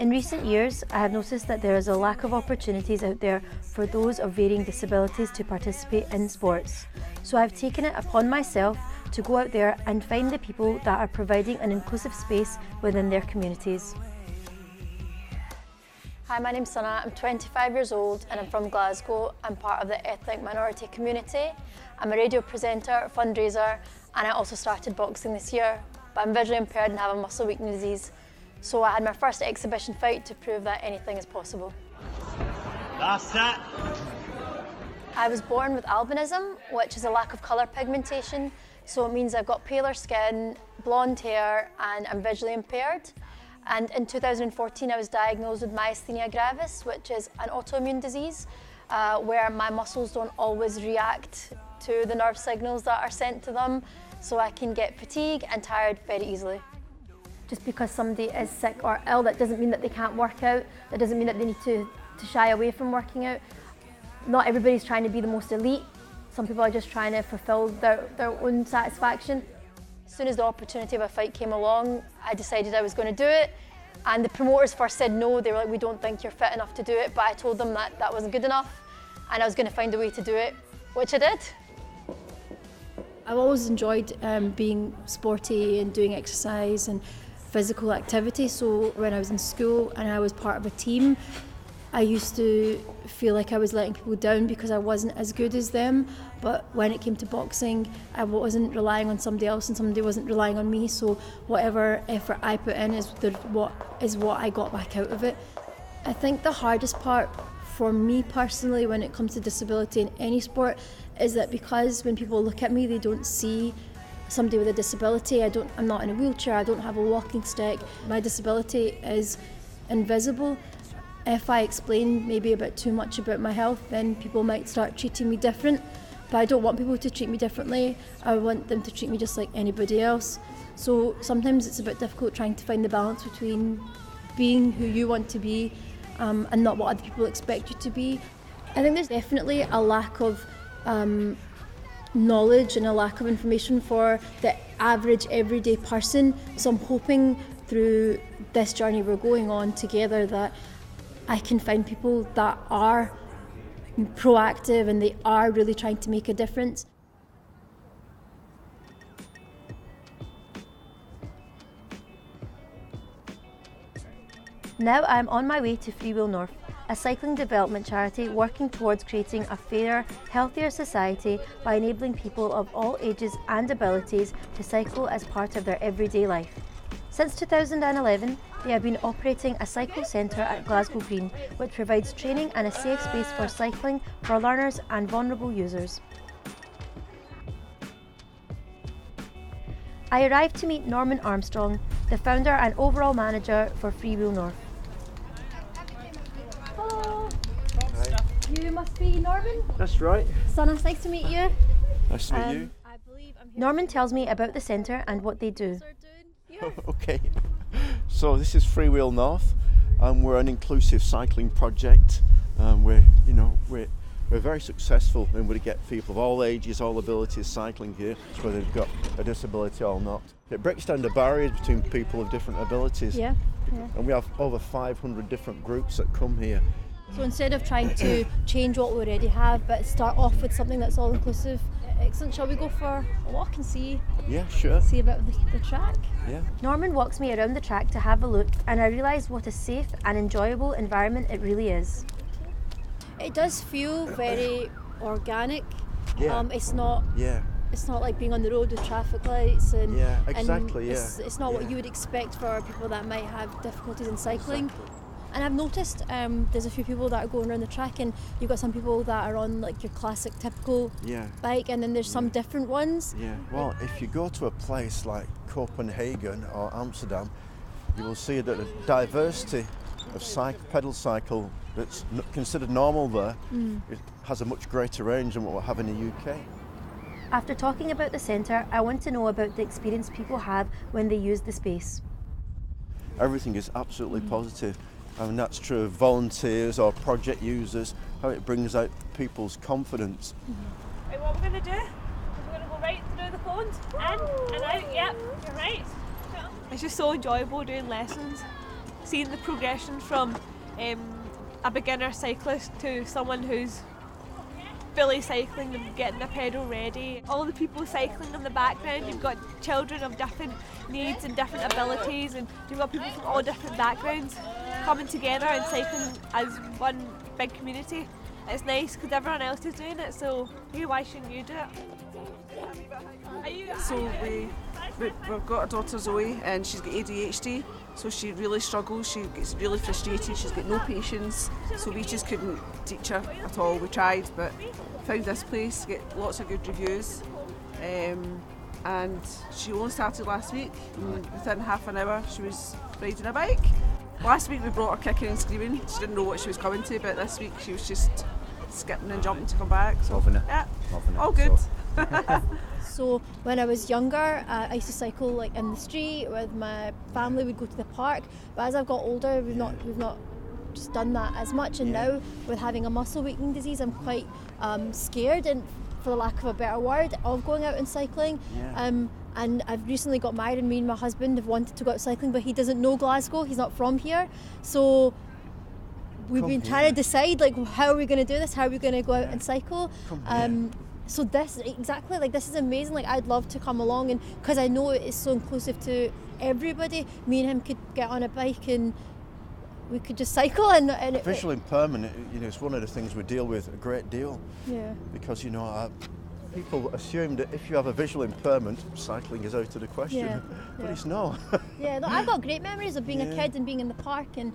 In recent years, I have noticed that there is a lack of opportunities out there for those of varying disabilities to participate in sports. So I've taken it upon myself to go out there and find the people that are providing an inclusive space within their communities. Hi, my name's Sannah. I'm 25 years old and I'm from Glasgow. I'm part of the ethnic minority community. I'm a radio presenter, fundraiser, and I also started boxing this year. But I'm visually impaired and have a muscle weakness disease. So I had my first exhibition fight to prove that anything is possible. That's it. I was born with albinism, which is a lack of colour pigmentation. So it means I've got paler skin, blonde hair, and I'm visually impaired. And in 2014, I was diagnosed with myasthenia gravis, which is an autoimmune disease where my muscles don't always react to the nerve signals that are sent to them. So I can get fatigued and tired very easily. Just because somebody is sick or ill, that doesn't mean that they can't work out. That doesn't mean that they need to shy away from working out. Not everybody's trying to be the most elite. Some people are just trying to fulfill their own satisfaction. As soon as the opportunity of a fight came along, I decided I was going to do it. And the promoters first said no. They were like, we don't think you're fit enough to do it. But I told them that that wasn't good enough and I was going to find a way to do it, which I did. I've always enjoyed being sporty and doing exercise and physical activity. So when I was in school and I was part of a team, I used to feel like I was letting people down because I wasn't as good as them. But when it came to boxing, I wasn't relying on somebody else and somebody wasn't relying on me. So whatever effort I put in is what I got back out of it. I think the hardest part for me personally when it comes to disability in any sport is that because when people look at me, they don't see somebody with a disability. I'm not in a wheelchair, I don't have a walking stick. My disability is invisible. If I explain maybe a bit too much about my health, then people might start treating me different. But I don't want people to treat me differently. I want them to treat me just like anybody else. So sometimes it's a bit difficult trying to find the balance between being who you want to be and not what other people expect you to be. I think there's definitely a lack of knowledge and a lack of information for the average everyday person. So I'm hoping through this journey we're going on together that I can find people that are proactive and they are really trying to make a difference. Now I'm on my way to Freewheel North, a cycling development charity working towards creating a fairer, healthier society by enabling people of all ages and abilities to cycle as part of their everyday life. Since 2011, they have been operating a cycle centre at Glasgow Green, which provides training and a safe space for cycling for learners and vulnerable users. I arrived to meet Norman Armstrong, the founder and overall manager for Freewheel North. Hello. Hi. You must be Norman? That's right. Sannah, nice to meet you. Nice to meet you. Norman tells me about the centre and what they do. Okay. So this is Freewheel North, and we're an inclusive cycling project. We're very successful and we get people of all ages, all abilities cycling here, whether they've got a disability or not. It breaks down the barriers between people of different abilities. Yeah. And we have over 500 different groups that come here. So instead of trying to change what we already have, but start off with something that's all inclusive. Excellent. Shall we go for a walk and see? Yeah, sure. See about the track? Yeah. Norman walks me around the track to have a look, and I realise what a safe and enjoyable environment it really is. It does feel very organic. Yeah. It's not. Yeah. It's not like being on the road with traffic lights and. Yeah, exactly. And it's not what you would expect for people that might have difficulties in cycling. Exactly. And I've noticed there's a few people that are going around the track, and you've got some people that are on like your classic typical bike, and then there's some different ones. Yeah, well, if you go to a place like Copenhagen or Amsterdam, you will see that the diversity of pedal cycle that's considered normal there it has a much greater range than what we have in the UK. After talking about the centre, I want to know about the experience people have when they use the space. Everything is absolutely positive. I mean, that's true of volunteers or project users, how it brings out people's confidence. Right, what we're going to do is we're going to go right through the cones, in and out, yep, you're right. It's just so enjoyable doing lessons. seeing the progression from a beginner cyclist to someone who's fully cycling and getting their pedal ready. All the people cycling in the background, you've got children of different needs and different abilities, and you've got people from all different backgrounds coming together and cycling as one big community. It's nice because everyone else is doing it, so why shouldn't you do it? So we've got a daughter Zoe, and she's got ADHD, so she really struggles, she gets really frustrated, she's got no patience, so we just couldn't teach her at all. We tried, but found this place, get lots of good reviews, and she only started last week, and within half an hour she was riding a bike. Last week we brought her kicking and screaming, she didn't know what she was coming to, but this week she was just skipping and jumping to come back. So Loving it. Yeah, Loving it. all good. So when I was younger, I used to cycle like in the street with my family. We'd go to the park. But as I've got older, we've not just done that as much. And now with having a muscle weakening disease, I'm quite scared, and for the lack of a better word, of going out and cycling. And I've recently got married, and me and my husband have wanted to go out cycling, but he doesn't know Glasgow. He's not from here, so we've been trying to decide like how are we going to do this? How are we going to go out and cycle? So this is amazing. Like I'd love to come along, and because I know it's so inclusive to everybody. Me and him could get on a bike and we could just cycle. And Visual impairment, it's one of the things we deal with a great deal. Yeah. Because people assume that if you have a visual impairment, cycling is out of the question, but it's not. Yeah, no, I've got great memories of being a kid and being in the park and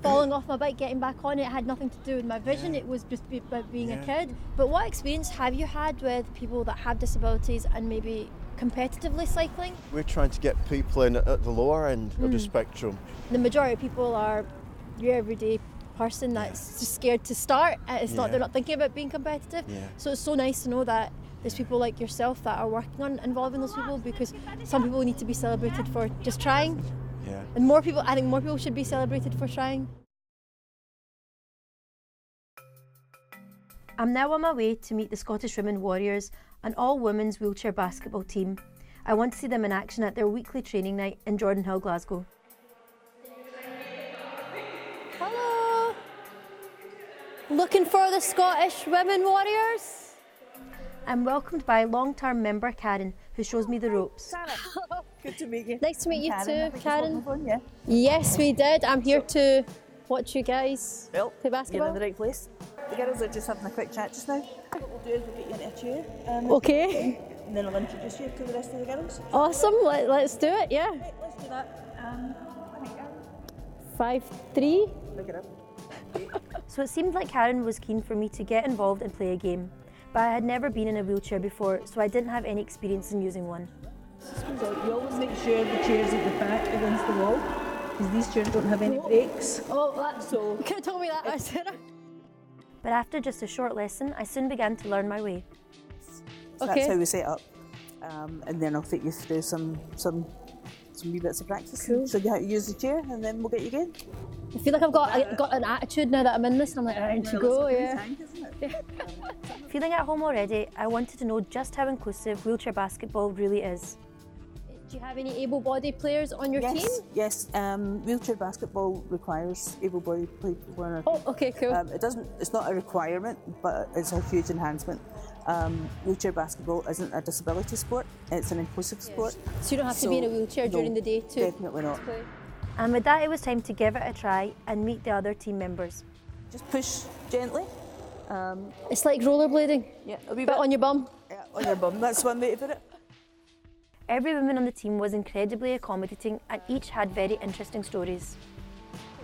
falling off my bike, getting back on it. It had nothing to do with my vision, it was just about being a kid. But what experience have you had with people that have disabilities and maybe competitively cycling? We're trying to get people in at the lower end of the spectrum. The majority of people are your everyday person that's just scared to start. It's not, they're not thinking about being competitive. So it's so nice to know that there's people like yourself that are working on involving those people, because some people need to be celebrated for just trying. And I think more people should be celebrated for trying. I'm now on my way to meet the Scottish Women Warriors, an all-women's wheelchair basketball team. I want to see them in action at their weekly training night in Jordan Hill, Glasgow. Hello! Looking for the Scottish Women Warriors? I'm welcomed by long-term member Karen, who shows me the ropes. Sannah, good to meet you. Nice to meet you too, Karen. Yeah. Yes, we did. I'm here to watch you guys Well, play basketball. you're in the right place. The girls are just having a quick chat just now. What we'll do is we'll get you in a chair. Okay. And then I'll introduce you to the rest of the girls. Awesome. Let's do it. Yeah. Right, let's do that. I think 5-3. look it up. So it seemed like Karen was keen for me to get involved and play a game. But I had never been in a wheelchair before, so I didn't have any experience in using one. You always make sure the chair's at the back against the wall, because these chairs don't have any brakes. Oh, you could have told me that sooner. But after just a short lesson, I soon began to learn my way. So that's how we set up. And then I'll take you through some wee bits of practice. Cool. Show you how to use the chair, and then we'll get you going. I feel like I've got an attitude now that I'm in this, and I'm like, I need to go. Yeah. Feeling at home already, I wanted to know just how inclusive wheelchair basketball really is. Do you have any able-bodied players on your team? Yes. Wheelchair basketball requires able-bodied people on our Oh, okay, cool. It's not a requirement, but it's a huge enhancement. Wheelchair basketball isn't a disability sport; it's an inclusive sport. So you don't have to be in a wheelchair during the day to definitely not. play. And with that, it was time to give it a try and meet the other team members. Just push gently. It's like rollerblading, Yeah, a wee but bit on your bum. Yeah, on your bum. That's one way to put it. Every woman on the team was incredibly accommodating and each had very interesting stories.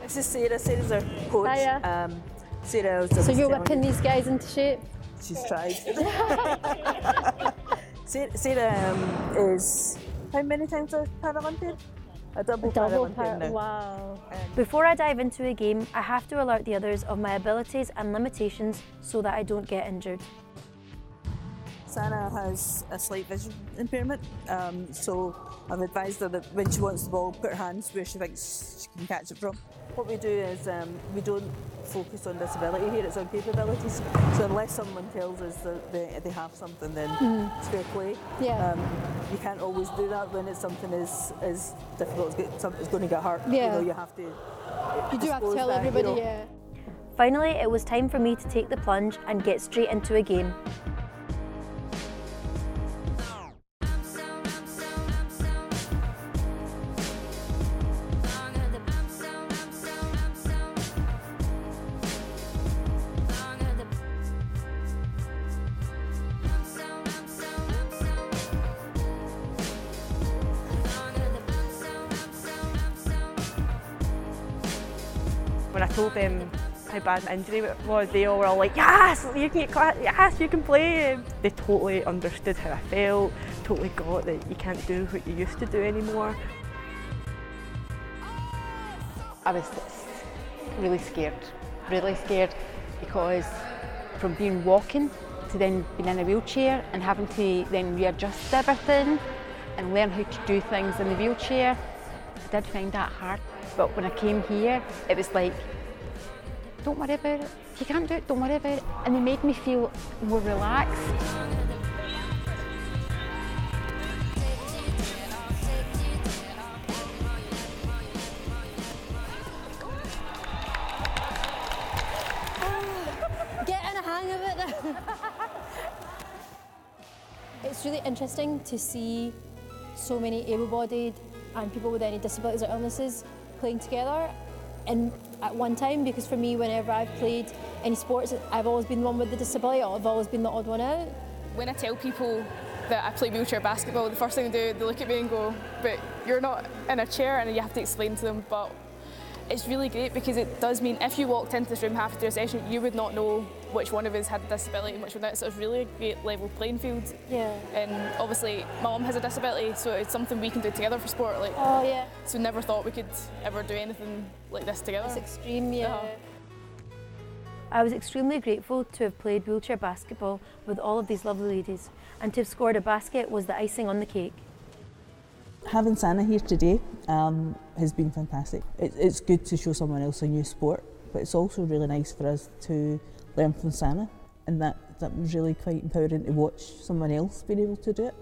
This is Sarah. Sarah's our coach. Hiya. Sarah was So you're whipping these guys into shape? She's tried. Sarah is how many times a Paralympian? A double Paralympian now. Wow. Before I dive into a game, I have to alert the others of my abilities and limitations so that I don't get injured. Sannah has a slight vision impairment, so I've advised her that when she wants the ball, put her hands where she thinks she can catch it from. What we do is we don't focus on disability here, it's on capabilities. So unless someone tells us that they have something, then it's fair play. Yeah. You can't always do that when it's something as difficult as it's going to get hurt. Yeah. You know, you have to You do have to tell everybody, yeah. Finally, it was time for me to take the plunge and get straight into a game. When I told them how bad my injury was, they all were all like, yes, you can get class, yes, you can play. They totally understood how I felt, totally got that you can't do what you used to do anymore. I was really scared because from being walking to then being in a wheelchair and having to then readjust everything and learn how to do things in the wheelchair, I did find that hard. But when I came here, it was like, don't worry about it. If you can't do it, don't worry about it. And they made me feel more relaxed. Getting a hang of it. It's really interesting to see so many able-bodied and people with any disabilities or illnesses playing together and at one time, because for me, whenever I've played any sports, I've always been the one with the disability, or I've always been the odd one out. When I tell people that I play wheelchair basketball, the first thing they do, they look at me and go, but you're not in a chair, and you have to explain to them. But it's really great because it does mean if you walked into this room halfway through a session, you would not know which one of us had a disability and which one didn't. So it's really a great level playing field. Yeah. And obviously my mum has a disability, so it's something we can do together for sport. Like, oh yeah. So we never thought we could ever do anything like this together. It's extreme, yeah. I was extremely grateful to have played wheelchair basketball with all of these lovely ladies, and to have scored a basket was the icing on the cake. Having Sannah here today has been fantastic. It's good to show someone else a new sport, but it's also really nice for us to learn from Sannah, and that was really quite empowering to watch someone else being able to do it.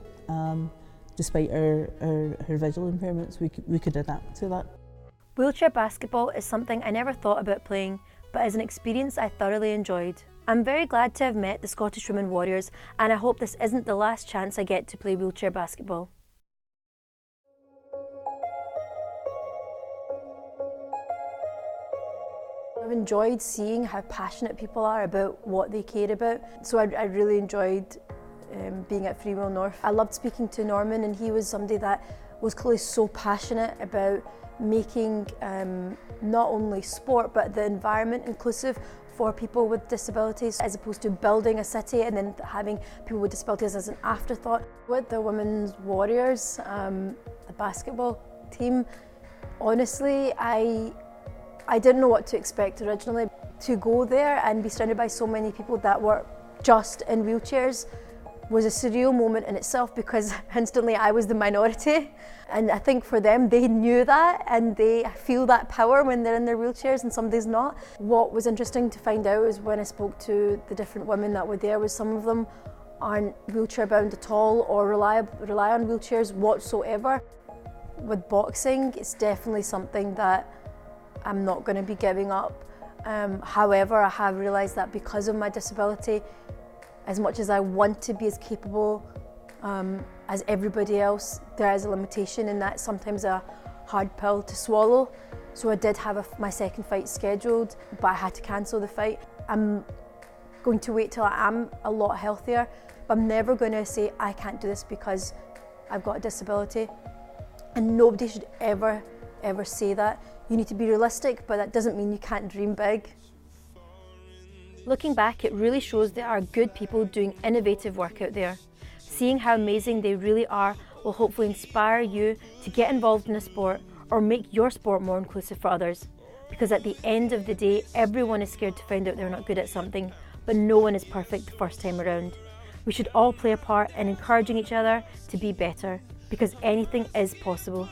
Despite her visual impairments, we could adapt to that. Wheelchair basketball is something I never thought about playing, but is an experience I thoroughly enjoyed. I'm very glad to have met the Scottish Women Warriors, and I hope this isn't the last chance I get to play wheelchair basketball. I've enjoyed seeing how passionate people are about what they care about, so I really enjoyed being at Free Will North. I loved speaking to Norman, and he was somebody that was clearly so passionate about making not only sport but the environment inclusive for people with disabilities, as opposed to building a city and then having people with disabilities as an afterthought. With the Women's Warriors, the basketball team, honestly, I didn't know what to expect originally. To go there and be surrounded by so many people that were just in wheelchairs was a surreal moment in itself, because instantly I was the minority. And I think for them, they knew that, and they feel that power when they're in their wheelchairs and somebody's not. What was interesting to find out is when I spoke to the different women that were there, was some of them aren't wheelchair bound at all or rely on wheelchairs whatsoever. With boxing, it's definitely something that I'm not going to be giving up. However, I have realised that because of my disability, as much as I want to be as capable as everybody else, there is a limitation, and that's sometimes a hard pill to swallow. So I did have my second fight scheduled, but I had to cancel the fight. I'm going to wait till I am a lot healthier, but I'm never going to say I can't do this because I've got a disability. And nobody should ever say that. You need to be realistic, but that doesn't mean you can't dream big. Looking back, it really shows there are good people doing innovative work out there. Seeing how amazing they really are will hopefully inspire you to get involved in a sport or make your sport more inclusive for others. Because at the end of the day, everyone is scared to find out they're not good at something, but no one is perfect the first time around. We should all play a part in encouraging each other to be better, because anything is possible.